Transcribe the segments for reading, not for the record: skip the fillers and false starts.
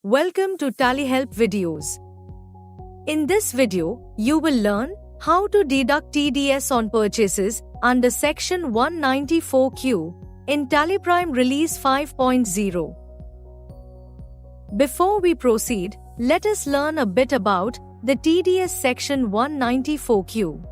Welcome to TallyHelp videos. In this video, you will learn how to deduct TDS on purchases under Section 194Q in TallyPrime Release 5.0. Before we proceed, let us learn a bit about the TDS Section 194Q.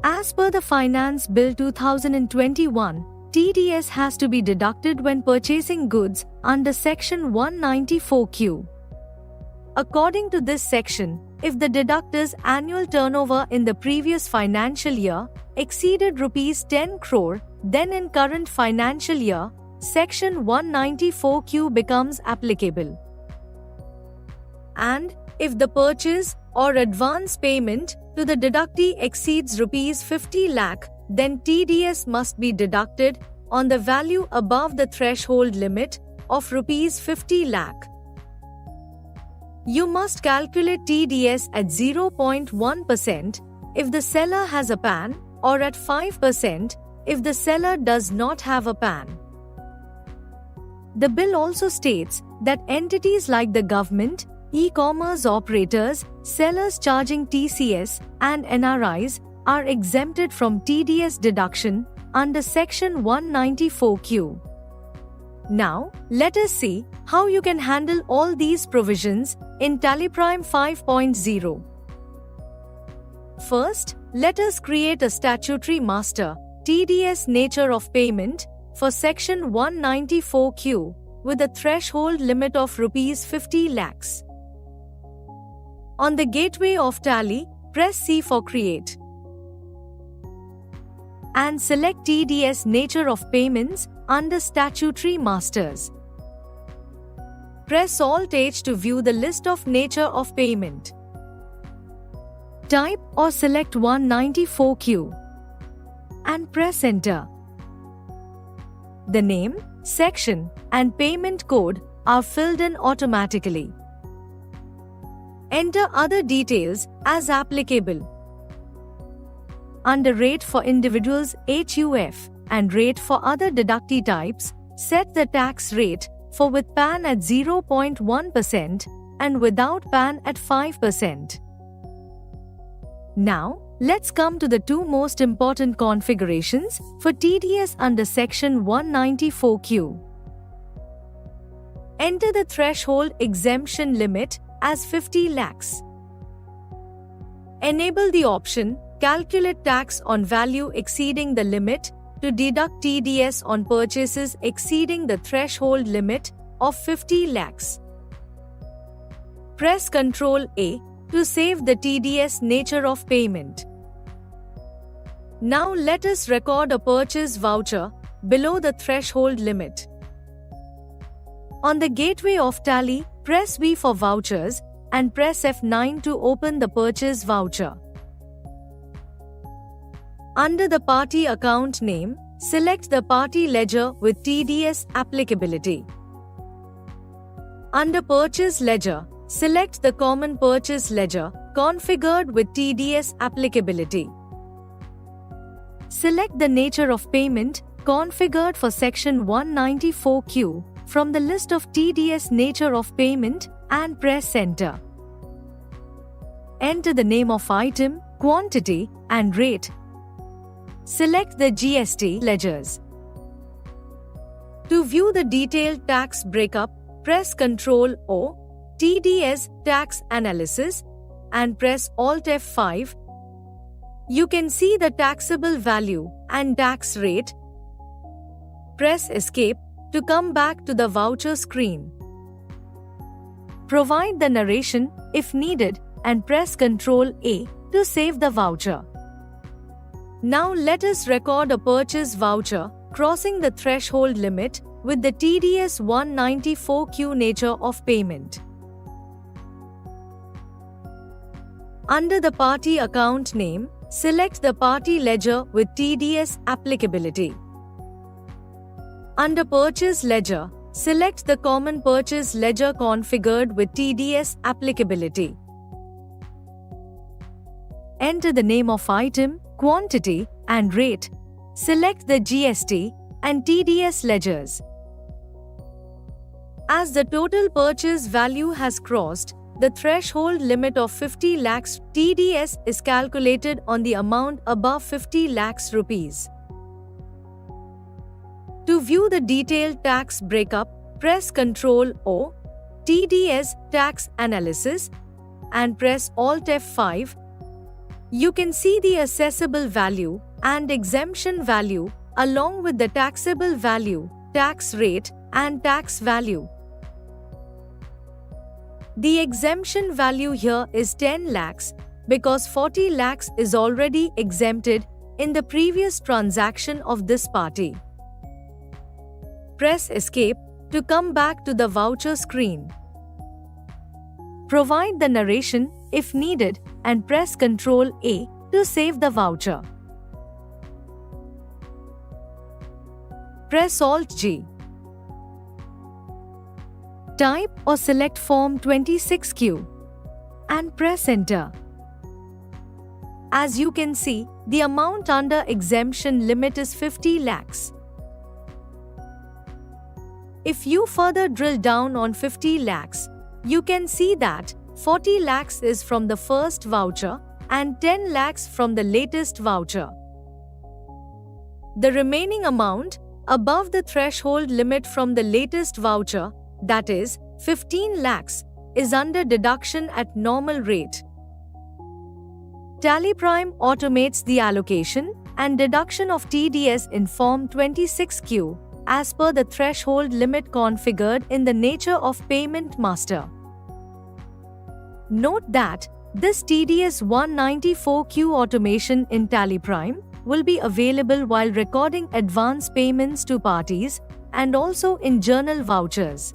As per the Finance Bill 2021, TDS has to be deducted when purchasing goods under Section 194Q. According to this section, if the deductor's annual turnover in the previous financial year exceeded Rs 10 crore, then in current financial year, Section 194Q becomes applicable. And if the purchase or advance payment to the deductee exceeds Rs 50 lakh, then TDS must be deducted on the value above the threshold limit of Rs 50 lakh. You must calculate TDS at 0.1% if the seller has a PAN or at 5% if the seller does not have a PAN. The bill also states that entities like the government, e-commerce operators, sellers charging TCS, and NRIs are exempted from TDS deduction under Section 194Q. Now, let us see how you can handle all these provisions in TallyPrime 5.0. First, let us create a statutory master, TDS nature of payment, for Section 194Q with a threshold limit of Rs 50 lakhs. On the gateway of Tally, press C for Create and select TDS Nature of Payments under Statutory Masters. Press Alt-H to view the list of Nature of Payment. Type or select 194Q and press Enter. The name, section, and payment code are filled in automatically. Enter other details as applicable. Under Rate for Individuals HUF and Rate for other deductee types, set the tax rate for with PAN at 0.1% and without PAN at 5%. Now, let's come to the two most important configurations for TDS under Section 194Q. Enter the threshold exemption limit as 50 lakhs. Enable the option Calculate tax on value exceeding the limit to deduct TDS on purchases exceeding the threshold limit of 50 lakhs. Press Ctrl A to save the TDS nature of payment. Now let us record a purchase voucher below the threshold limit. On the gateway of Tally, press V for vouchers and press F9 to open the purchase voucher. Under the party account name, select the party ledger with TDS applicability. Under Purchase Ledger, select the Common Purchase Ledger configured with TDS applicability. Select the nature of payment configured for Section 194Q from the list of TDS nature of payment and press Enter. Enter the name of item, quantity, and rate. Select the GST ledgers. To view the detailed tax breakup, press Ctrl O, TDS Tax Analysis, and press Alt F5. You can see the taxable value and tax rate. Press Escape to come back to the voucher screen. Provide the narration if needed and press Ctrl A to save the voucher. Now let us record a purchase voucher crossing the threshold limit with the TDS 194Q nature of payment. Under the party account name, select the party ledger with TDS applicability. Under Purchase Ledger, select the Common Purchase Ledger configured with TDS applicability. Enter the name of item, quantity, and rate. Select the GST and TDS ledgers. As the total purchase value has crossed the threshold limit of 50 lakhs, TDS is calculated on the amount above 50 lakhs rupees. To view the detailed tax breakup, press Ctrl O, TDS Tax Analysis, and press Alt F5. You can see the assessable value and exemption value along with the taxable value, tax rate, and tax value. The exemption value here is 10 lakhs because 40 lakhs is already exempted in the previous transaction of this party. Press Escape to come back to the voucher screen. Provide the narration if needed and press Ctrl A to save the voucher. Press Alt G. Type or select Form 26Q and press Enter. As you can see, the amount under exemption limit is 50 lakhs. If you further drill down on 50 lakhs, you can see that 40 lakhs is from the first voucher and 10 lakhs from the latest voucher. The remaining amount above the threshold limit from the latest voucher, that is 15 lakhs, is under deduction at normal rate. TallyPrime automates the allocation and deduction of TDS in Form 26Q as per the threshold limit configured in the nature of Payment Master. Note that this TDS 194Q automation in TallyPrime will be available while recording advance payments to parties and also in journal vouchers.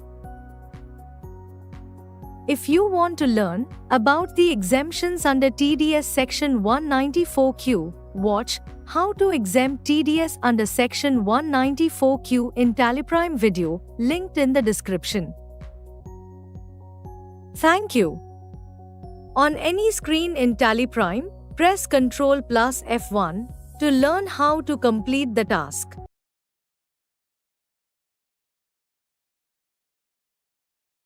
If you want to learn about the exemptions under TDS Section 194Q, watch How to Exempt TDS under Section 194Q in TallyPrime video linked in the description. Thank you. On any screen in TallyPrime, press Ctrl plus F1 to learn how to complete the task.